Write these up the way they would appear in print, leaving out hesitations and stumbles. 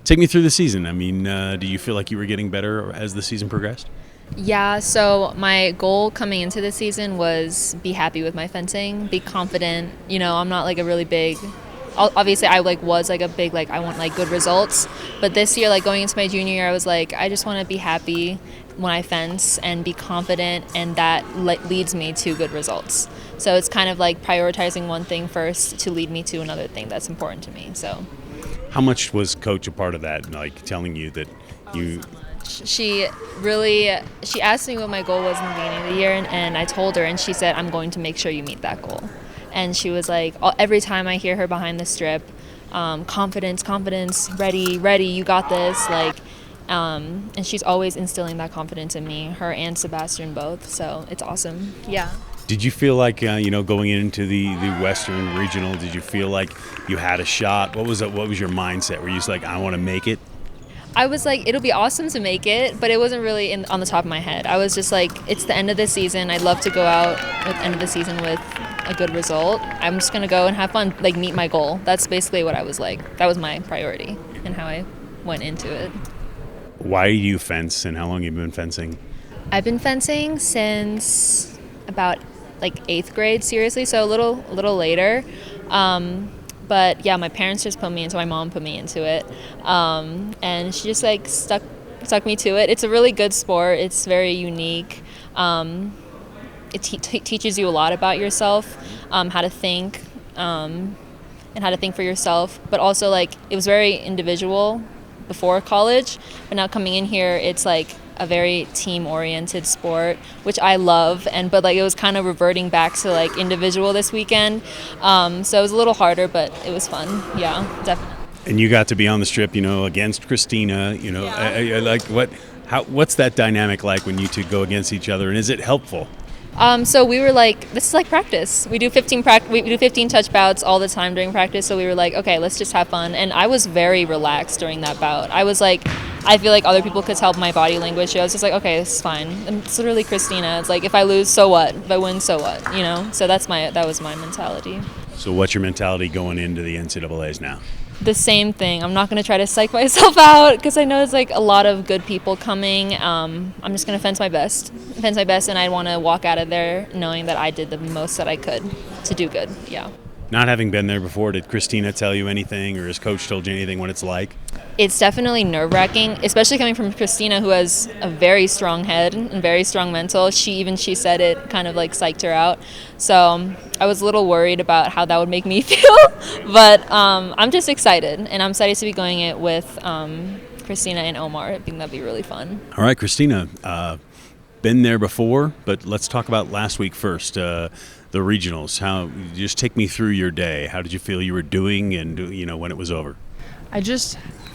Take me through the season. I mean, do you feel like you were getting better as the season progressed? Yeah, so my goal coming into the season was be happy with my fencing, be confident. I'm not like a really big, obviously I was a big, I want good results. But this year, going into my junior year, I was like, I just want to be happy when I fence and be confident, and that leads me to good results. So it's kind of like prioritizing one thing first to lead me to another thing that's important to me. So How much was Coach a part of that, telling you that you... she asked me what my goal was in the beginning of the year, and I told her, and she said, I'm going to make sure you meet that goal. And she was like, every time I hear her behind the strip, confidence, ready, you got this, and she's always instilling that confidence in me, her and Sebastian both, so it's awesome. Yeah. Did you feel like, going into the Western Regional, did you feel like you had a shot? What was your mindset? Were you just like, I want to make it? I was like, it'll be awesome to make it, but it wasn't really on the top of my head. I was just like, it's the end of the season. I'd love to go out at the end of the season with a good result. I'm just going to go and have fun, meet my goal. That's basically what I was like. That was my priority and how I went into it. Why do you fence, and how long have you been fencing? I've been fencing since about 8th grade, seriously, so a little later. But yeah, my parents just put me into, my mom put me into it, and she just stuck me to it. It's a really good sport. It's very unique. It teaches you a lot about yourself, how to think, and how to think for yourself. But also it was very individual before college, but now coming in here, it's a very team-oriented sport, which I love, but it was kind of reverting back to individual this weekend, so it was a little harder, but it was fun. Yeah, definitely. And you got to be on the strip, against Christina. Yeah. What's that dynamic like when you two go against each other, and is it helpful? So we were this is practice. We do 15 touch bouts all the time during practice. So we were okay, let's just have fun. And I was very relaxed during that bout. I was I feel like other people could tell my body language. I was just okay, this is fine. And it's literally Christina. It's if I lose, so what? If I win, so what? So that was my mentality. So what's your mentality going into the NCAAs now? The same thing. I'm not going to try to psych myself out because I know it's a lot of good people coming. I'm just going to fence my best, and I want to walk out of there knowing that I did the most that I could to do good. Yeah. Not having been there before, did Christina tell you anything, or has Coach told you anything what it's like? It's definitely nerve-wracking, especially coming from Christina, who has a very strong head and very strong mental. She said it kind of psyched her out. So I was a little worried about how that would make me feel, but I'm just excited, and I'm excited to be going it with Christina and Omar. I think that'd be really fun. All right, Christina, been there before, but let's talk about last week first. The regionals. Just take me through your day. How did you feel you were doing, and when it was over?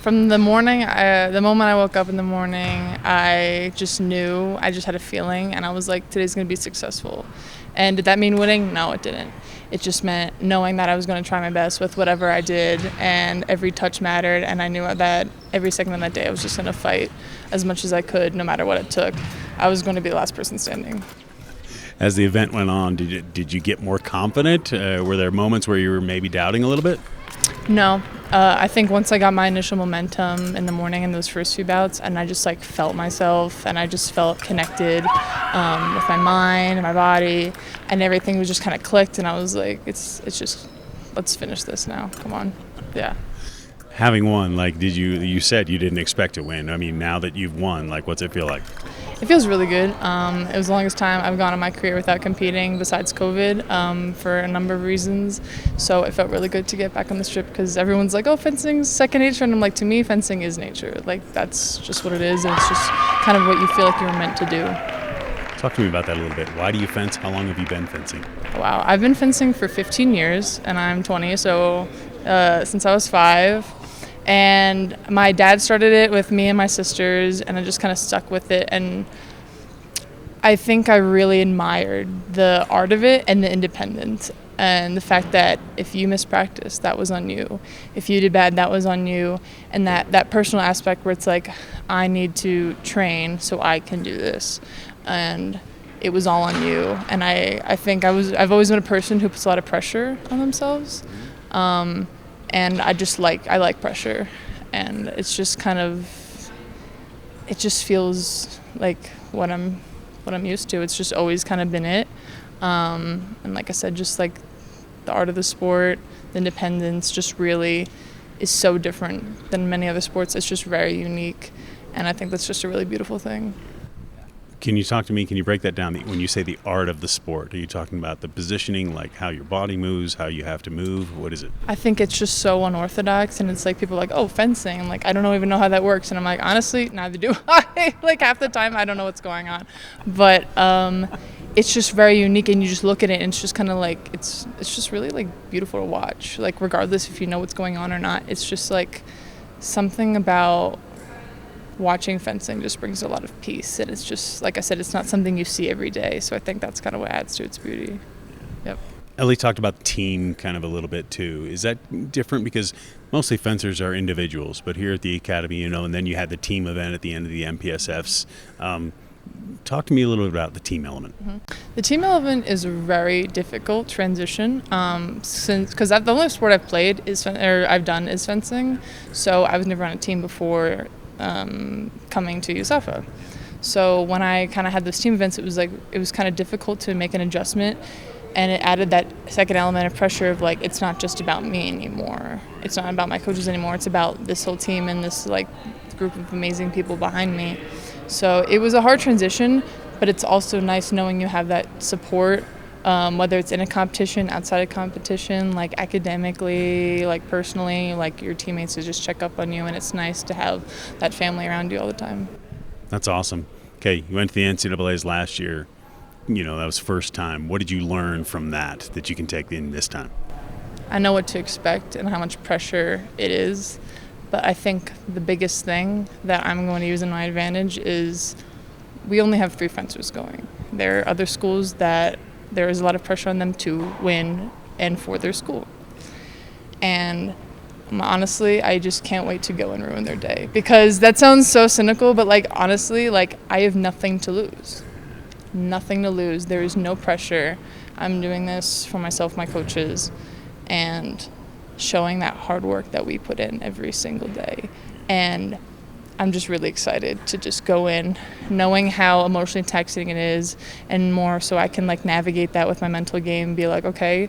From the morning, the moment I woke up in the morning, I just knew. I just had a feeling, and I was like, today's going to be successful. And did that mean winning? No, it didn't. It just meant knowing that I was going to try my best with whatever I did, and every touch mattered, and I knew that every second of that day I was just going to fight as much as I could, no matter what it took. I was going to be the last person standing. As the event went on, did you get more confident? Were there moments where you were maybe doubting a little bit? No. I think once I got my initial momentum in the morning in those first few bouts, and I just felt myself, and I just felt connected with my mind and my body, and everything was just kind of clicked, and I was like, it's just, let's finish this now. Come on. Yeah. Having won, you said you didn't expect to win. I mean, now that you've won, what's it feel like? It feels really good. It was the longest time I've gone in my career without competing besides COVID for a number of reasons. So it felt really good to get back on the strip because everyone's like, oh, fencing's second nature. And I'm like, to me, fencing is nature. That's just what it is. And it's just kind of what you feel like you're meant to do. Talk to me about that a little bit. Why do you fence? How long have you been fencing? Wow. I've been fencing for 15 years and I'm 20. So since I was 5. And my dad started it with me and my sisters, and I just kind of stuck with it. And I think I really admired the art of it and the independence and the fact that if you missed practice, that was on you. If you did bad, that was on you. And that personal aspect where it's I need to train so I can do this. And it was all on you. And I think I've always been a person who puts a lot of pressure on themselves. And I like pressure, and it's just kind of, it just feels like what I'm used to. It's just always kind of been it. And like I said, just like the art of the sport, the independence just really is so different than many other sports. It's just very unique, and I think that's just a really beautiful thing. Can you talk to me? Can you break that down? When you say the art of the sport, are you talking about the positioning, like how your body moves, how you have to move? What is it? I think it's just so unorthodox, and it's like people are like, oh, fencing. I'm like, I don't even know how that works. And I'm like, honestly, neither do I. Like half the time I don't know what's going on. But it's just very unique, and you just look at it and it's just kind of like, it's just really like beautiful to watch. Like regardless if you know what's going on or not, it's just like something about watching fencing just brings a lot of peace, and it's just, like I said, it's not something you see every day, so I think that's kind of what adds to its beauty. Yep. Ellie talked about team kind of a little bit too. Is that different? Because mostly fencers are individuals, but here at the academy, and then you had the team event at the end of the MPSFs. Talk to me a little bit about the team element. Mm-hmm. The team element is a very difficult transition, because the only sport I've played I've done is fencing, so I was never on a team before coming to USAFA. So when I kind of had those team events, it was kind of difficult to make an adjustment, and it added that second element of pressure of like, it's not just about me anymore. It's not about my coaches anymore. It's about this whole team and this like group of amazing people behind me. So it was a hard transition, but it's also nice knowing you have that support, whether it's in a competition, outside of competition, like academically, like personally, like your teammates to just check up on you, and it's nice to have that family around you all the time. That's awesome. Okay, you went to the NCAAs last year. That was first time. What did you learn from that you can take in this time? I know what to expect and how much pressure it is, but I think the biggest thing that I'm going to use in my advantage is we only have 3 fencers going. There are other schools that there is a lot of pressure on them to win and for their school. And honestly, I just can't wait to go and ruin their day, because that sounds so cynical, but like honestly, like I have nothing to lose. Nothing to lose. There is no pressure. I'm doing this for myself, my coaches, and showing that hard work that we put in every single day. And I'm just really excited to just go in knowing how emotionally taxing it is, and more so I can like navigate that with my mental game, be like, okay,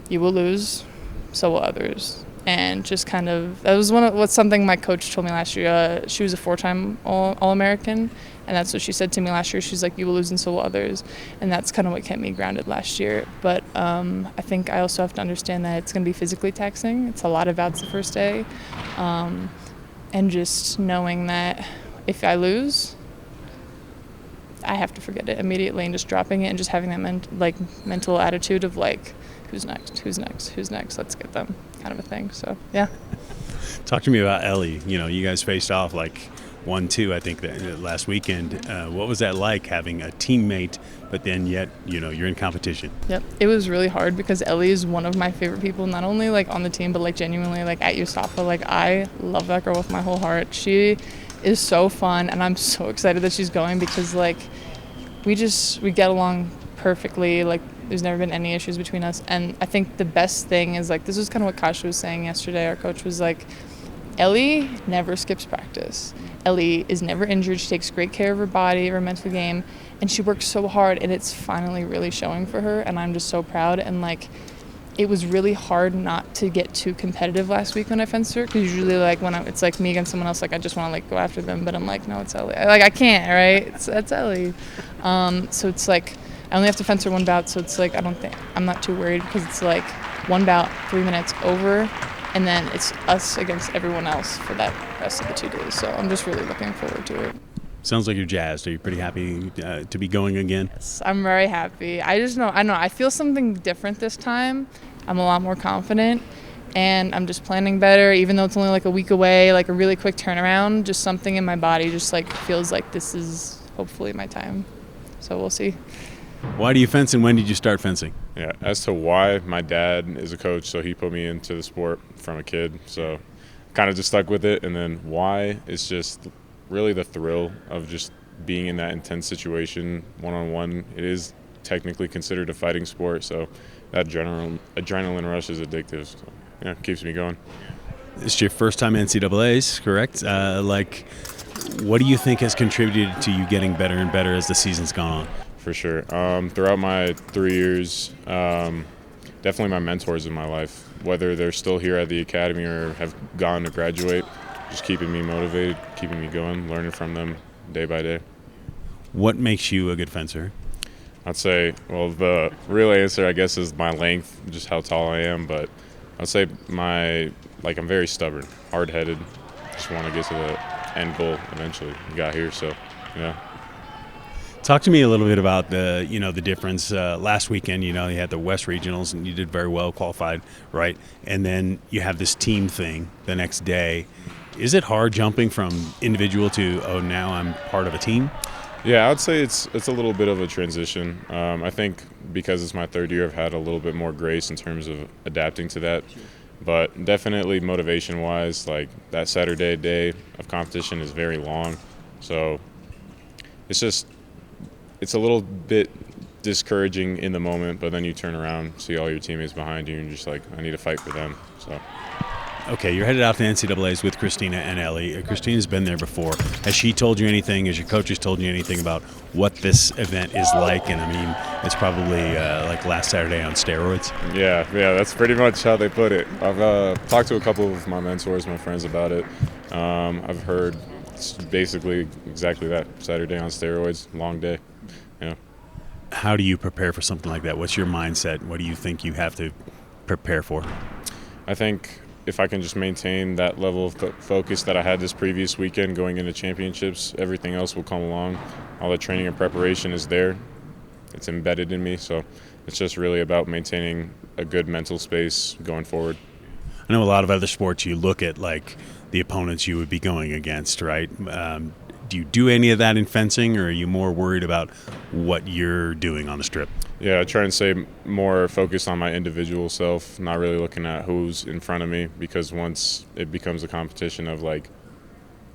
you will lose, so will others. And just kind of, that was something my coach told me last year. She was a 4-time All-American, and that's what she said to me last year. She's like, you will lose and so will others. And that's kind of what kept me grounded last year. But I think I also have to understand that it's going to be physically taxing. It's a lot of bouts the first day. And just knowing that if I lose, I have to forget it immediately, and just dropping it and just having that mental attitude of like, who's next, let's get them, kind of a thing. So yeah. Talk to me about Ellie. You guys faced off like 1-2, I think, that last weekend. What was that like, having a teammate, but then yet you're in competition? Yep, it was really hard because Ellie is one of my favorite people, not only like on the team, but like genuinely like at USAFA. Like I love that girl with my whole heart. She is so fun, and I'm so excited that she's going, because like we get along perfectly. Like there's never been any issues between us, and I think the best thing is like, this is kind of what Kasha was saying yesterday. Our coach was like, Ellie never skips practice. Ellie is never injured. She takes great care of her body, of her mental game, and she works so hard, and it's finally really showing for her, and I'm just so proud. And like, it was really hard not to get too competitive last week when I fenced her, because usually like when it's like me against someone else, like I just want to like go after them, but I'm like, no, it's Ellie. I can't, right? It's Ellie. So it's like, I only have to fence her 1 bout, so it's like, I'm not too worried, because it's like 1 bout, 3 minutes, over, and then it's us against everyone else for that rest of the 2 days. So I'm just really looking forward to it. Sounds like you're jazzed. Are you pretty happy to be going again? Yes, I'm very happy. I feel something different this time. I'm a lot more confident, and I'm just planning better, even though it's only like a week away, like a really quick turnaround. Just something in my body just like feels like this is hopefully my time. So we'll see. Why do you fence, and when did you start fencing? Yeah, as to why, my dad is a coach, so he put me into the sport from a kid. So kind of just stuck with it. And then why is just really the thrill of just being in that intense situation one-on-one. It is technically considered a fighting sport, so that adrenaline rush is addictive. So yeah, it keeps me going. It's your first time NCAAs, correct? What do you think has contributed to you getting better and better as the season's gone on? For sure. Throughout my 3 years, definitely my mentors in my life, whether they're still here at the academy or have gone to graduate, just keeping me motivated, keeping me going, learning from them day by day. What makes you a good fencer? I'd say, well, the real answer, I guess, is my length, just how tall I am. But I'd say I'm very stubborn, hard-headed. Just want to get to the end goal eventually. We got here, so yeah. Talk to me a little bit about the difference. Last weekend, you had the West Regionals, and you did very well, qualified, right? And then you have this team thing the next day. Is it hard jumping from individual to, oh, now I'm part of a team? Yeah, I would say it's a little bit of a transition. I think because it's my third year, I've had a little bit more grace in terms of adapting to that. But definitely motivation-wise, like that Saturday day of competition is very long. So it's a little bit discouraging in the moment, but then you turn around, see all your teammates behind you, and you're just like, I need to fight for them. So. Okay, you're headed out to NCAAs with Christina and Ellie. Christina's been there before. Has she told you anything? Has your coaches told you anything about what this event is like? And I mean, it's probably like last Saturday on steroids. Yeah, that's pretty much how they put it. I've talked to a couple of my mentors, my friends about it. I've heard it's basically exactly that, Saturday on steroids, long day. How do you prepare for something like that? What's your mindset? What do you think you have to prepare for? I think if I can just maintain that level of focus that I had this previous weekend going into championships, everything else will come along. All the training and preparation is there. It's embedded in me, so it's just really about maintaining a good mental space going forward. I know a lot of other sports you look at like the opponents you would be going against, right? Do you do any of that in fencing, or are you more worried about what you're doing on the strip? Yeah, I try and stay more focused on my individual self, not really looking at who's in front of me, because once it becomes a competition of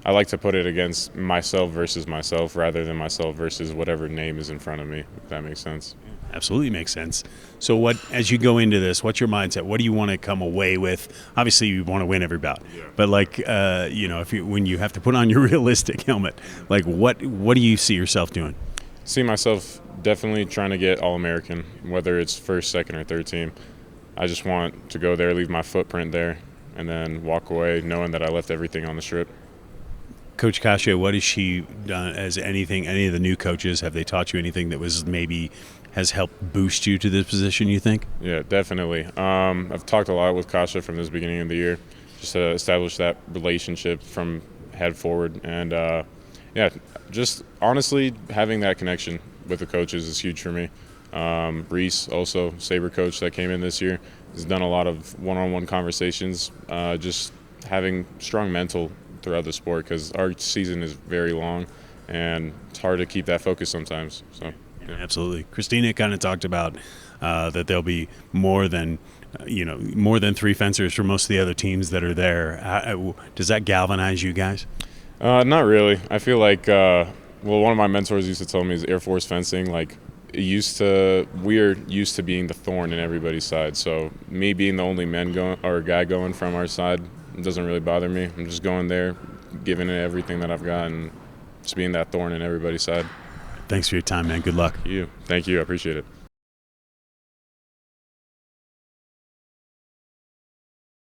I like to put it against myself versus myself rather than myself versus whatever name is in front of me, if that makes sense. Absolutely makes sense. So as you go into this, what's your mindset? What do you want to come away with? Obviously, you want to win every bout. Yeah. But when you have to put on your realistic helmet, what do you see yourself doing? See myself definitely trying to get All-American, whether it's first, second, or third team. I just want to go there, leave my footprint there, and then walk away knowing that I left everything on the strip. Coach Kasia, what has she done as anything, any of the new coaches, have they taught you anything that was maybe has helped boost you to this position, you think? Yeah, definitely. I've talked a lot with Kasia from this beginning of the year, just to establish that relationship from head forward. And, just honestly having that connection with the coaches is huge for me. Reese, also, Sabre coach that came in this year, has done a lot of one-on-one conversations, just having strong mental throughout the sport because our season is very long and it's hard to keep that focus sometimes. So. Yeah. Absolutely. Christina kind of talked about that there'll be more than three fencers for most of the other teams that are there. Does that galvanize you guys? Not really. I feel like, one of my mentors used to tell me is Air Force fencing, we're used to being the thorn in everybody's side. So me being the only guy going from our side, it doesn't really bother me. I'm just going there, giving it everything that I've got, and just being that thorn in everybody's side. Thanks for your time, man. Good luck. Thank you. I appreciate it.